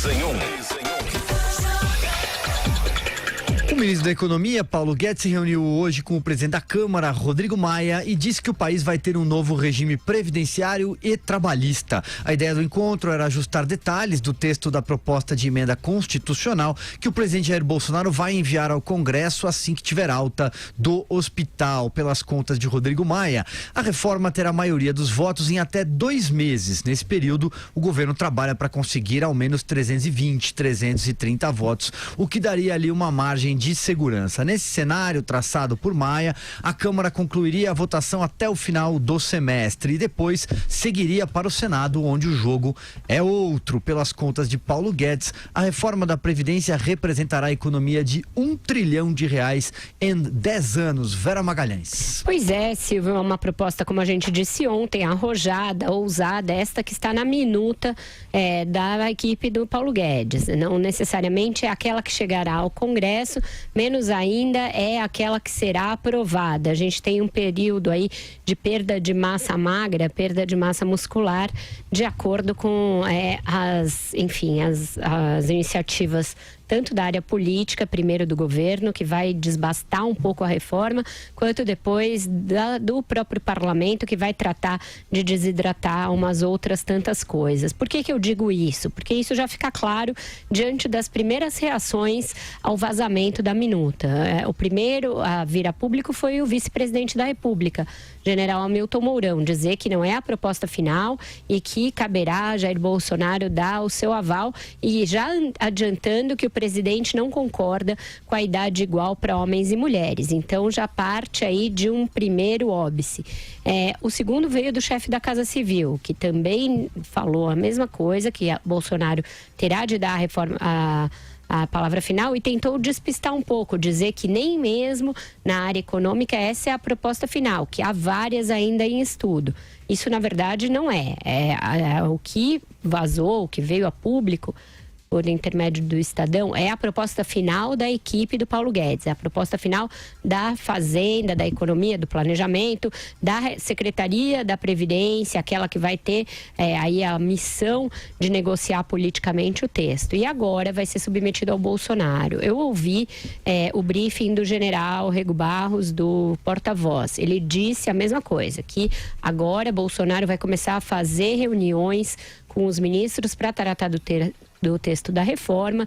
Três em um. O ministro da Economia, Paulo Guedes, se reuniu hoje com o presidente da Câmara, Rodrigo Maia, e disse que o país vai ter um novo regime previdenciário e trabalhista. A ideia do encontro era ajustar detalhes do texto da proposta de emenda constitucional que o presidente Jair Bolsonaro vai enviar ao Congresso assim que tiver alta do hospital. Pelas contas de Rodrigo Maia, a reforma terá a maioria dos votos em até 2 meses. Nesse período, o governo trabalha para conseguir ao menos 320, 330 votos, o que daria ali uma margem de segurança. Nesse cenário traçado por Maia, a Câmara concluiria a votação até o final do semestre e depois seguiria para o Senado, onde o jogo é outro. Pelas contas de Paulo Guedes, a reforma da Previdência representará a economia de R$1 trilhão em 10 anos. Vera Magalhães. Pois é, Silvio, é uma proposta, como a gente disse ontem, arrojada, ousada, esta que está na minuta da equipe do Paulo Guedes. Não necessariamente é aquela que chegará ao Congresso, menos ainda é aquela que será aprovada. A gente tem um período aí de perda de massa magra, perda de massa muscular, de acordo com as iniciativas tanto da área política, primeiro do governo, que vai desbastar um pouco a reforma, quanto depois do próprio parlamento, que vai tratar de desidratar umas outras tantas coisas. Por que eu digo isso? Porque isso já fica claro diante das primeiras reações ao vazamento da minuta. O primeiro a vir a público foi o vice-presidente da República, general Hamilton Mourão, dizer que não é a proposta final e que caberá a Jair Bolsonaro dar o seu aval, e já adiantando que o presidente não concorda com a idade igual para homens e mulheres. Então já parte aí de um primeiro óbice. O segundo veio do chefe da Casa Civil, que também falou a mesma coisa, que Bolsonaro terá de dar a palavra final, e tentou despistar um pouco, dizer que nem mesmo na área econômica essa é a proposta final, que há várias ainda em estudo. Isso, na verdade, não é. O que vazou, o que veio a público por intermédio do Estadão, é a proposta final da equipe do Paulo Guedes, é a proposta final da Fazenda, da Economia, do Planejamento, da Secretaria da Previdência, aquela que vai ter aí a missão de negociar politicamente o texto. E agora vai ser submetido ao Bolsonaro. Eu ouvi o briefing do general Rego Barros, do porta-voz. Ele disse a mesma coisa, que agora Bolsonaro vai começar a fazer reuniões com os ministros para tratar do texto da reforma,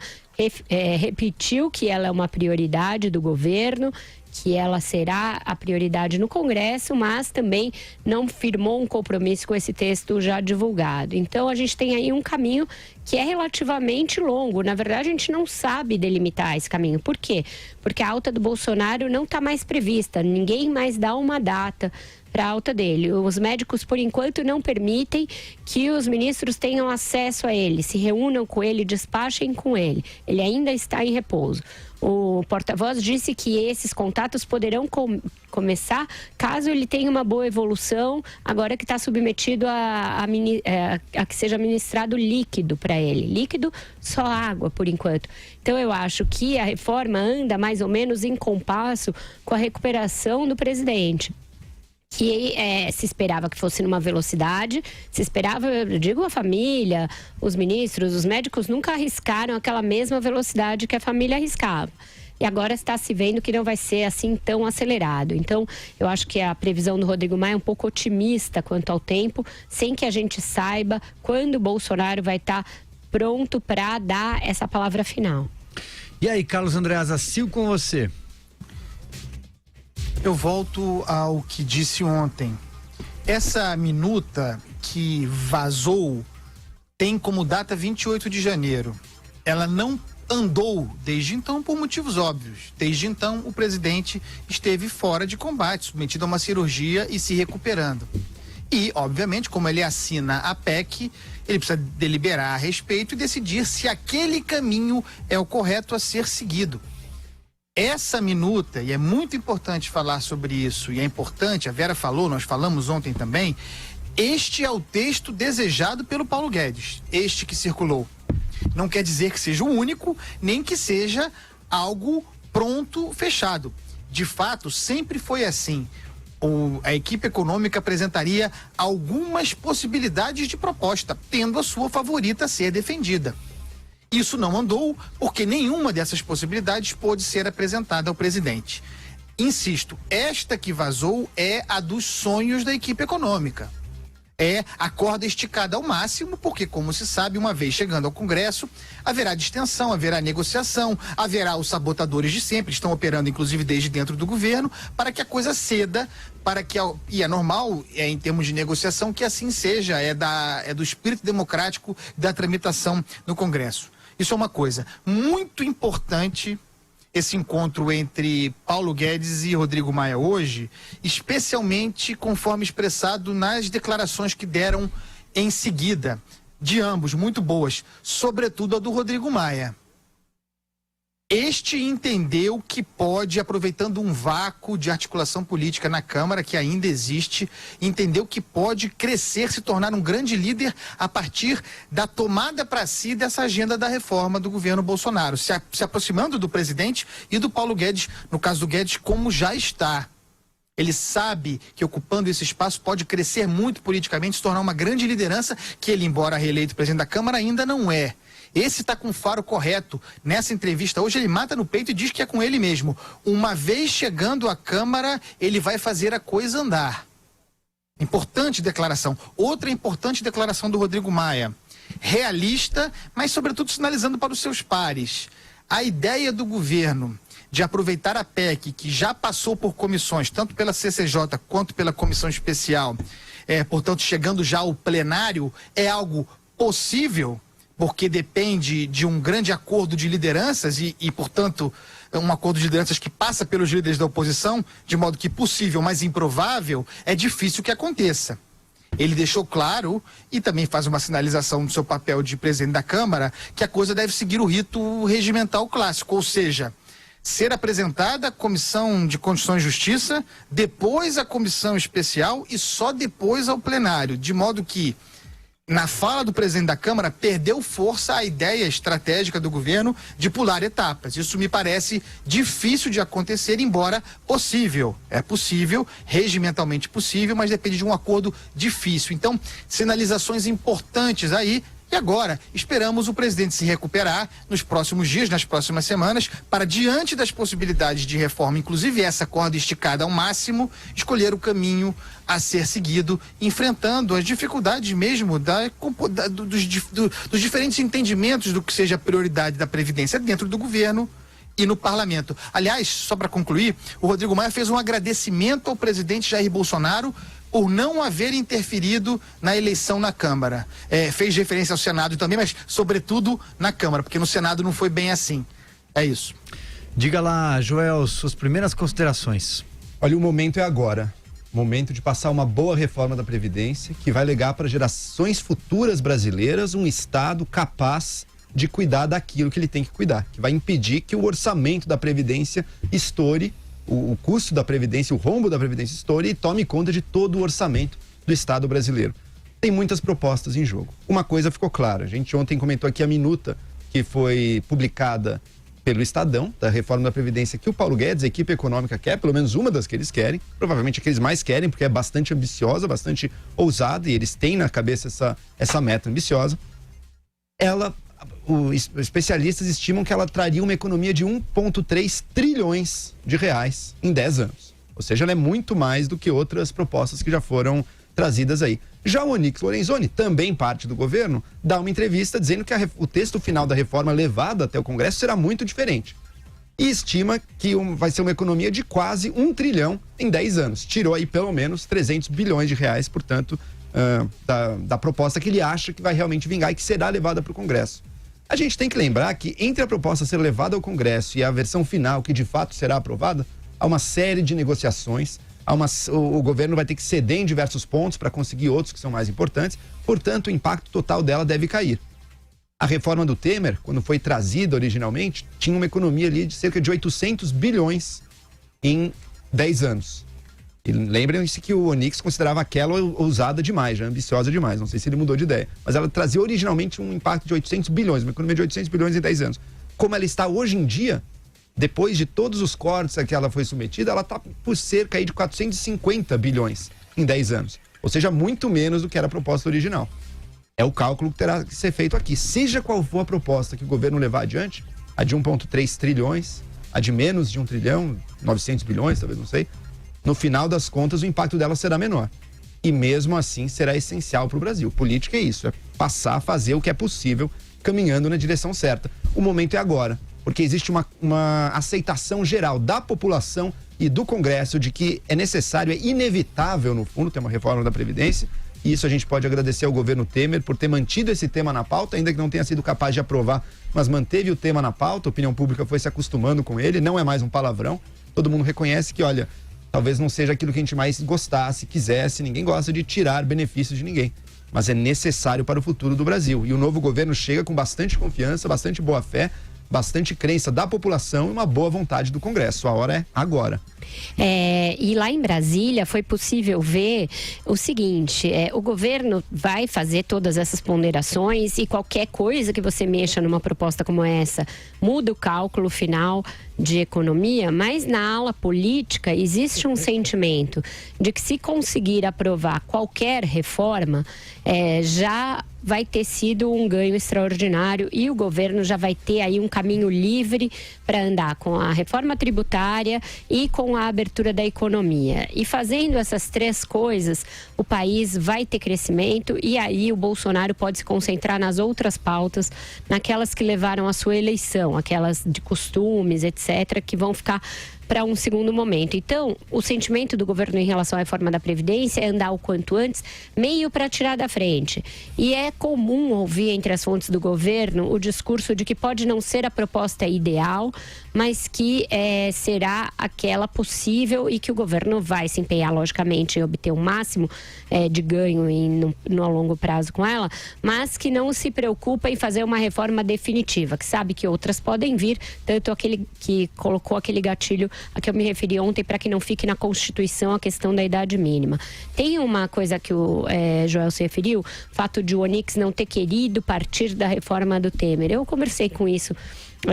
repetiu que ela é uma prioridade do governo, que ela será a prioridade no Congresso, mas também não firmou um compromisso com esse texto já divulgado. Então, a gente tem aí um caminho que é relativamente longo. Na verdade, a gente não sabe delimitar esse caminho. Por quê? Porque a alta do Bolsonaro não está mais prevista, ninguém mais dá uma data para a alta dele. Os médicos, por enquanto, não permitem que os ministros tenham acesso a ele, se reúnam com ele, despachem com ele. Ele ainda está em repouso. O porta-voz disse que esses contatos poderão começar caso ele tenha uma boa evolução, agora que está submetido a que seja ministrado líquido para ele. Líquido, só água, por enquanto. Então, eu acho que a reforma anda mais ou menos em compasso com a recuperação do presidente, que se esperava que fosse numa velocidade, se esperava, eu digo, a família, os ministros, os médicos nunca arriscaram aquela mesma velocidade que a família arriscava. E agora está se vendo que não vai ser assim tão acelerado. Então, eu acho que a previsão do Rodrigo Maia é um pouco otimista quanto ao tempo, sem que a gente saiba quando o Bolsonaro vai estar pronto para dar essa palavra final. E aí, Carlos André Azacil, com você. Eu volto ao que disse ontem. Essa minuta que vazou tem como data 28 de janeiro. Ela não andou desde então por motivos óbvios. Desde então, o presidente esteve fora de combate, submetido a uma cirurgia e se recuperando. E, obviamente, como ele assina a PEC, ele precisa deliberar a respeito e decidir se aquele caminho é o correto a ser seguido. Essa minuta, e é muito importante falar sobre isso, e é importante, a Vera falou, nós falamos ontem também, este é o texto desejado pelo Paulo Guedes, este que circulou. Não quer dizer que seja o único, nem que seja algo pronto, fechado. De fato, sempre foi assim. A equipe econômica apresentaria algumas possibilidades de proposta, tendo a sua favorita a ser defendida. Isso não andou porque nenhuma dessas possibilidades pôde ser apresentada ao presidente. Insisto, esta que vazou é a dos sonhos da equipe econômica. É a corda esticada ao máximo, porque, como se sabe, uma vez chegando ao Congresso, haverá distensão, haverá negociação, haverá os sabotadores de sempre, estão operando inclusive desde dentro do governo, para que a coisa ceda, para que, e é normal, em termos de negociação, que assim seja, é do espírito democrático da tramitação no Congresso. Isso é uma coisa muito importante, esse encontro entre Paulo Guedes e Rodrigo Maia hoje, especialmente conforme expressado nas declarações que deram em seguida, de ambos, muito boas, sobretudo a do Rodrigo Maia. Este entendeu que pode, aproveitando um vácuo de articulação política na Câmara, que ainda existe, entendeu que pode crescer, se tornar um grande líder a partir da tomada para si dessa agenda da reforma do governo Bolsonaro, se aproximando do presidente e do Paulo Guedes, no caso do Guedes, como já está. Ele sabe que ocupando esse espaço pode crescer muito politicamente, se tornar uma grande liderança, que ele, embora reeleito presidente da Câmara, ainda não é. Esse está com o faro correto. Nessa entrevista hoje ele mata no peito e diz que é com ele mesmo. Uma vez chegando à Câmara, ele vai fazer a coisa andar. Importante declaração. Outra importante declaração do Rodrigo Maia. Realista, mas sobretudo sinalizando para os seus pares. A ideia do governo de aproveitar a PEC, que já passou por comissões, tanto pela CCJ quanto pela comissão especial, portanto chegando já ao plenário, é algo possível, porque depende de um grande acordo de lideranças e, portanto, um acordo de lideranças que passa pelos líderes da oposição, de modo que possível, mas improvável, é difícil que aconteça. Ele deixou claro, e também faz uma sinalização do seu papel de presidente da Câmara, que a coisa deve seguir o rito regimental clássico, ou seja, ser apresentada a Comissão de Constituição e Justiça, depois a Comissão Especial e só depois ao plenário, de modo que na fala do presidente da Câmara, perdeu força a ideia estratégica do governo de pular etapas. Isso me parece difícil de acontecer, embora possível. É possível, regimentalmente possível, mas depende de um acordo difícil. Então, sinalizações importantes aí. E agora, esperamos o presidente se recuperar nos próximos dias, nas próximas semanas, para, diante das possibilidades de reforma, inclusive essa corda esticada ao máximo, escolher o caminho a ser seguido, enfrentando as dificuldades mesmo dos diferentes entendimentos do que seja a prioridade da Previdência dentro do governo e no parlamento. Aliás, só para concluir, o Rodrigo Maia fez um agradecimento ao presidente Jair Bolsonaro por não haver interferido na eleição na Câmara. Fez referência ao Senado também, mas sobretudo na Câmara, porque no Senado não foi bem assim. É isso. Diga lá, Joel, suas primeiras considerações. Olha, o momento é agora. Momento de passar uma boa reforma da Previdência, que vai legar para gerações futuras brasileiras um Estado capaz de cuidar daquilo que ele tem que cuidar, que vai impedir que o orçamento da Previdência estoure, o custo da Previdência, o rombo da Previdência estoure e tome conta de todo o orçamento do Estado brasileiro. Tem muitas propostas em jogo. Uma coisa ficou clara, a gente ontem comentou aqui a minuta que foi publicada pelo Estadão, da reforma da Previdência que o Paulo Guedes, a equipe econômica quer, pelo menos uma das que eles querem, provavelmente a que eles mais querem, porque é bastante ambiciosa, bastante ousada, e eles têm na cabeça essa meta ambiciosa. Os especialistas estimam que ela traria uma economia de 1,3 trilhões de reais em 10 anos. Ou seja, ela é muito mais do que outras propostas que já foram trazidas aí. Já o Onyx Lorenzoni, também parte do governo, dá uma entrevista dizendo que o texto final da reforma levado até o Congresso será muito diferente. E estima que vai ser uma economia de quase 1 trilhão em 10 anos. Tirou aí pelo menos 300 bilhões de reais, portanto, da proposta que ele acha que vai realmente vingar e que será levada para o Congresso. A gente tem que lembrar que entre a proposta ser levada ao Congresso e a versão final, que de fato será aprovada, há uma série de negociações, o governo vai ter que ceder em diversos pontos para conseguir outros que são mais importantes, portanto o impacto total dela deve cair. A reforma do Temer, quando foi trazida originalmente, tinha uma economia ali de cerca de 800 bilhões em 10 anos. E lembrem-se que o Onyx considerava aquela ousada demais, já ambiciosa demais, não sei se ele mudou de ideia, mas ela trazia originalmente um impacto de 800 bilhões, uma economia de 800 bilhões em 10 anos. Como ela está hoje em dia, depois de todos os cortes a que ela foi submetida, ela está por cerca aí de 450 bilhões em 10 anos. Ou seja, muito menos do que era a proposta original. É o cálculo que terá que ser feito aqui. Seja qual for a proposta que o governo levar adiante, a de 1,3 trilhões, a de menos de 1 trilhão, 900 bilhões, talvez, não sei, no final das contas o impacto dela será menor. E mesmo assim será essencial para o Brasil. Política é isso, é passar a fazer o que é possível, caminhando na direção certa. O momento é agora, porque existe uma aceitação geral da população e do Congresso de que é necessário, é inevitável, no fundo, ter uma reforma da Previdência. E isso a gente pode agradecer ao governo Temer por ter mantido esse tema na pauta, ainda que não tenha sido capaz de aprovar, mas manteve o tema na pauta, a opinião pública foi se acostumando com ele, não é mais um palavrão. Todo mundo reconhece que, olha, talvez não seja aquilo que a gente mais gostasse, quisesse, ninguém gosta de tirar benefícios de ninguém, mas é necessário para o futuro do Brasil. E o novo governo chega com bastante confiança, bastante boa fé, bastante crença da população e uma boa vontade do Congresso. A hora é agora. E lá em Brasília foi possível ver o seguinte, o governo vai fazer todas essas ponderações e qualquer coisa que você mexa numa proposta como essa muda o cálculo final de economia, mas na ala política existe um sentimento de que se conseguir aprovar qualquer reforma, já vai ter sido um ganho extraordinário e o governo já vai ter aí um caminho livre para andar com a reforma tributária e com a abertura da economia. E fazendo essas três coisas, o país vai ter crescimento e aí o Bolsonaro pode se concentrar nas outras pautas, naquelas que levaram à sua eleição, aquelas de costumes, etc., que vão ficar para um segundo momento. Então, o sentimento do governo em relação à reforma da Previdência é andar o quanto antes, meio para tirar da frente. E é comum ouvir entre as fontes do governo o discurso de que pode não ser a proposta ideal, mas que será aquela possível e que o governo vai se empenhar, logicamente, em obter o máximo de ganho no longo prazo com ela, mas que não se preocupa em fazer uma reforma definitiva, que sabe que outras podem vir, tanto aquele que colocou aquele gatilho a que eu me referi ontem, para que não fique na Constituição a questão da idade mínima. Tem uma coisa que o Joel se referiu, o fato de o Onyx não ter querido partir da reforma do Temer. Eu conversei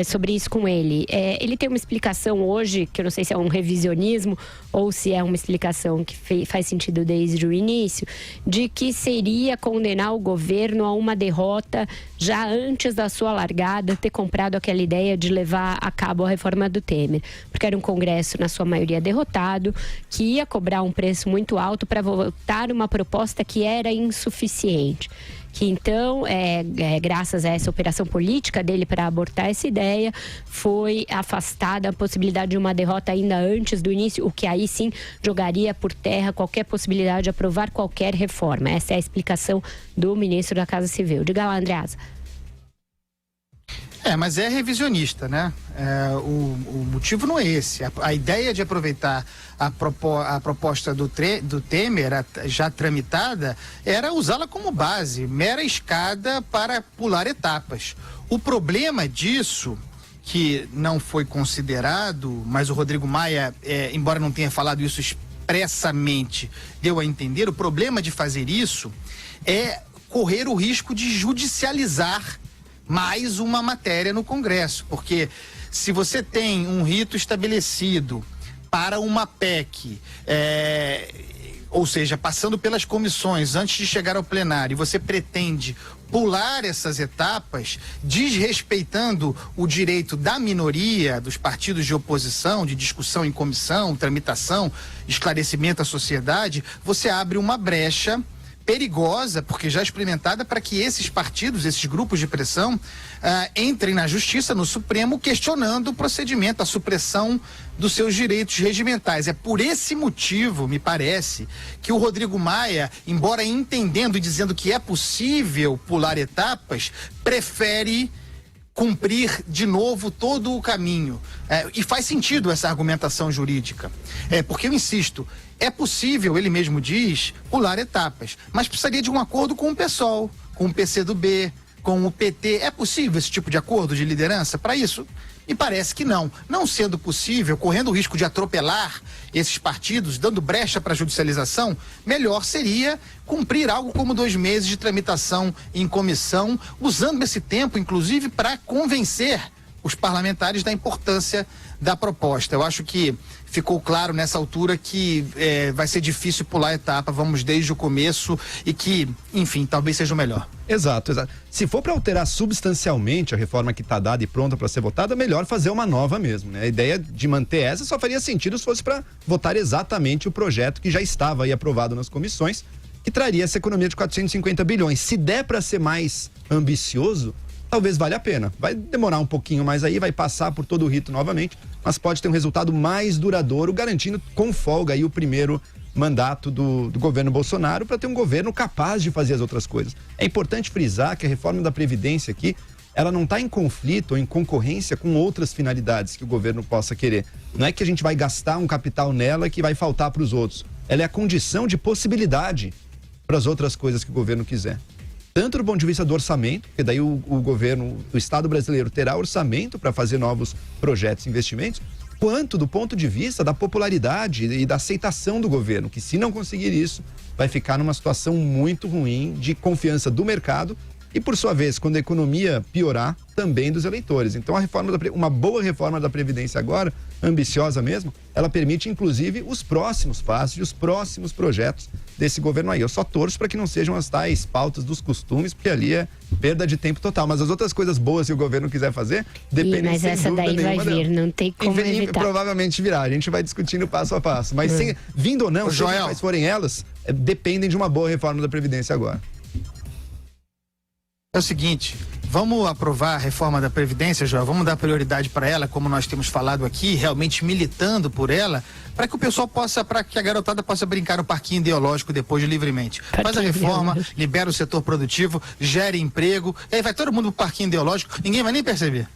sobre isso com ele. Ele tem uma explicação hoje, que eu não sei se é um revisionismo ou se é uma explicação que faz sentido desde o início, de que seria condenar o governo a uma derrota já antes da sua largada, ter comprado aquela ideia de levar a cabo a reforma do Temer. Porque era um Congresso, na sua maioria, derrotado, que ia cobrar um preço muito alto para votar uma proposta que era insuficiente. Que então, graças a essa operação política dele para abortar essa ideia, foi afastada a possibilidade de uma derrota ainda antes do início, o que aí sim jogaria por terra qualquer possibilidade de aprovar qualquer reforma. Essa é a explicação do ministro da Casa Civil. Diga lá, Andreasa. Mas é revisionista, né? O motivo não é esse. A ideia de aproveitar a proposta do Temer, já tramitada, era usá-la como base, mera escada para pular etapas. O problema disso, que não foi considerado, mas o Rodrigo Maia, embora não tenha falado isso expressamente, deu a entender, o problema de fazer isso é correr o risco de judicializar mais uma matéria no Congresso, porque se você tem um rito estabelecido para uma PEC, ou seja, passando pelas comissões antes de chegar ao plenário, e você pretende pular essas etapas, desrespeitando o direito da minoria, dos partidos de oposição, de discussão em comissão, tramitação, esclarecimento à sociedade, você abre uma brecha perigosa, porque já experimentada, para que esses partidos, esses grupos de pressão, entrem na justiça, no Supremo, questionando o procedimento, a supressão dos seus direitos regimentais. É por esse motivo, me parece, que o Rodrigo Maia, embora entendendo e dizendo que é possível pular etapas, prefere cumprir de novo todo o caminho. E faz sentido essa argumentação jurídica. Porque eu insisto, é possível, ele mesmo diz, pular etapas, mas precisaria de um acordo com o PSOL, com o PCdoB, com o PT. É possível esse tipo de acordo de liderança para isso? Me parece que não. Não sendo possível, correndo o risco de atropelar esses partidos, dando brecha para a judicialização, melhor seria cumprir algo como 2 meses de tramitação em comissão, usando esse tempo, inclusive, para convencer os parlamentares da importância da proposta. Eu acho que ficou claro nessa altura que vai ser difícil pular a etapa, vamos desde o começo e que, enfim, talvez seja o melhor. Exato. Se for para alterar substancialmente a reforma que está dada e pronta para ser votada, melhor fazer uma nova mesmo, né? A ideia de manter essa só faria sentido se fosse para votar exatamente o projeto que já estava aí aprovado nas comissões, que traria essa economia de 450 bilhões. Se der para ser mais ambicioso, talvez valha a pena. Vai demorar um pouquinho mais aí, vai passar por todo o rito novamente, mas pode ter um resultado mais duradouro, garantindo com folga aí o primeiro mandato do governo Bolsonaro, para ter um governo capaz de fazer as outras coisas. É importante frisar que a reforma da Previdência aqui, ela não está em conflito ou em concorrência com outras finalidades que o governo possa querer. Não é que a gente vai gastar um capital nela que vai faltar para os outros. Ela é a condição de possibilidade para as outras coisas que o governo quiser. Tanto do ponto de vista do orçamento, porque daí o governo, o Estado brasileiro terá orçamento para fazer novos projetos e investimentos, quanto do ponto de vista da popularidade e da aceitação do governo, que se não conseguir isso, vai ficar numa situação muito ruim de confiança do mercado e, por sua vez, quando a economia piorar, também dos eleitores. Então, uma boa reforma da Previdência agora, ambiciosa mesmo, ela permite, inclusive, os próximos passos e os próximos projetos desse governo aí. Eu só torço para que não sejam as tais pautas dos costumes, porque ali é perda de tempo total. Mas as outras coisas boas que o governo quiser fazer, dependem mas sem essa dúvida daí vai vir, dela. não tem como evitar. Provavelmente virá, a gente vai discutindo passo a passo. Mas vindo ou não, Joel, quais forem elas, dependem de uma boa reforma da Previdência agora. É o seguinte, vamos aprovar a reforma da Previdência, Joel, vamos dar prioridade para ela, como nós temos falado aqui, realmente militando por ela, para que o pessoal possa, para que a garotada possa brincar no parquinho ideológico depois livremente. Faz a reforma, libera o setor produtivo, gera emprego, e aí vai todo mundo pro parquinho ideológico, ninguém vai nem perceber.